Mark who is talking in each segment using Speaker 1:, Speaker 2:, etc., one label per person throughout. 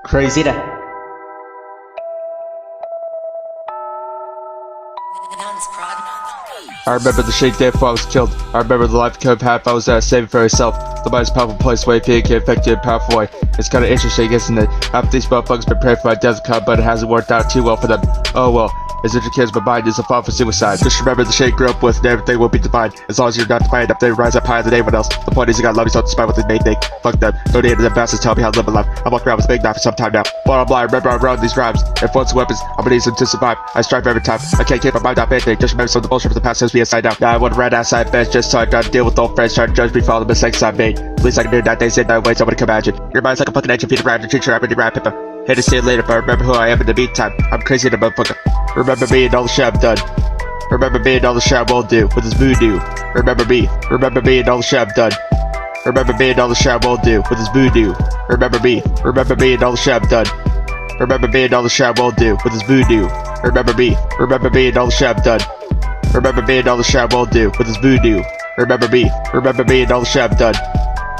Speaker 1: Crazina.
Speaker 2: I remember the shake day before I was killed. I remember the life could have had if I was there saving for herself. The most powerful place where you can affect you in a powerful way. It's kinda interesting, isn't it? Half these motherfuckers been praying for my death come, but it hasn't worked out too well for them. Oh well. As if your kids, my mind is a fall for suicide. Just remember the shade you grew up with and everything will be divine. As long as you're not defiant up there, rise up higher than anyone else. The point is you gotta love yourself despite what they may think. Fuck them. Don't need them bastards tell me how to live my life. I'm walking around with a big knife for some time now. Bottom line, remember I wrote these rhymes. If once weapons, I'm gonna use them to survive. I strive every time. I can't keep my mind off anything. Just remember some of the bullshit from the past has me inside out. Now I want to run outside bed just so I gotta deal with old friends trying to judge me for all the mistakes I made. At least I can do that days in that way someone can imagine. Your mind's like a fucking engine feeding around your teacher. I'm in the rap paper. Here to see you later, but remember who I am in the meantime. I'm crazy in the motherfucker. Remember me and all the shit I've done. Remember me and all the shit I won't do with his voodoo. Remember me and all the shit I've done. Remember me and all the shit I won't do with his voodoo. Remember me and all the shit I've done. Remember me and all the shit I won't do with his voodoo. Remember me and all the shit I've done. Remember me and all the shit I won't do with his voodoo. Remember me and all the shit I've done.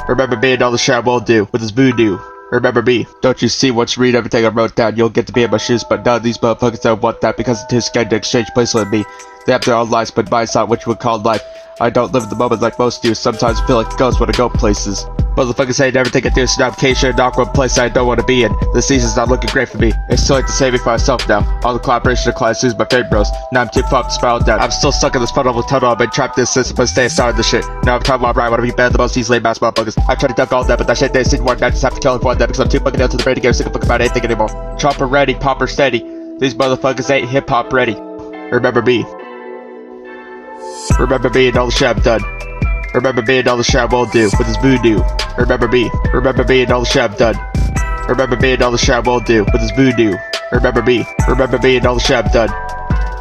Speaker 2: Remember me and all the shit I won't do with his voodoo. Remember me. Don't you see, once you read everything I wrote down, you'll get to be in my shoes, but none of these motherfuckers don't want that because they're too scared to exchange places with me. They have their own lives, but mine's not what you would call life. I don't live in the moment like most do. Sometimes I feel like ghosts when I go places. Motherfuckers ain't everything I do is an application, an awkward place I don't want to be in. The season's not looking great for me. It's too late to save me for myself now. All the collaboration of clients lose my favorite bros. Now I'm too far to spiral down. I'm still stuck in this funnel tunnel. I've been trapped in this system, but stay started this shit. Now I'm talking about right, I wanna be better than most of these lame ass motherfuckers. I try to duck all that, but that shit didn't seem to work. I just have to kill him for that because I'm too fucking ill to the brain to give a single fuck about anything anymore. Chopper ready, popper steady. These motherfuckers ain't hip hop ready. Remember me. Remember me and all the shit I've done. Remember me and all the shit I won't do with his voodoo. Remember me and all the shit I've done. Remember me and all the shit I won't do with his voodoo. Remember me and all the shit I've done.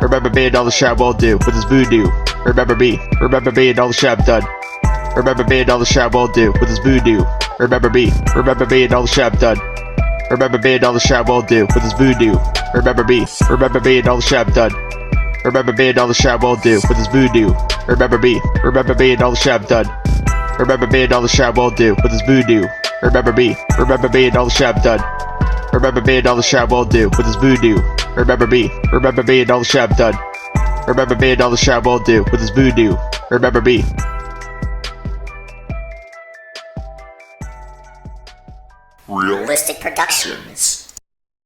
Speaker 2: Remember me and all the shit I won't do with his voodoo. Remember me and all the shit I've done. Remember me and all the shit I won't do with his voodoo. Remember me and all the shit I've done. Remember me and all the shit I won't do with his voodoo. Remember me and all the shit I've done. Remember me and all the shit I won't do with his voodoo. Remember me and all the shit I've done. Remember me and all the shit I won't do with his voodoo. Remember me and all the shit I've done. Remember me and all the shit I won't do with his voodoo. Remember me and all the shit I've done. Remember me and all the shit I won't do with his voodoo. Remember me.
Speaker 3: Realistic Productions.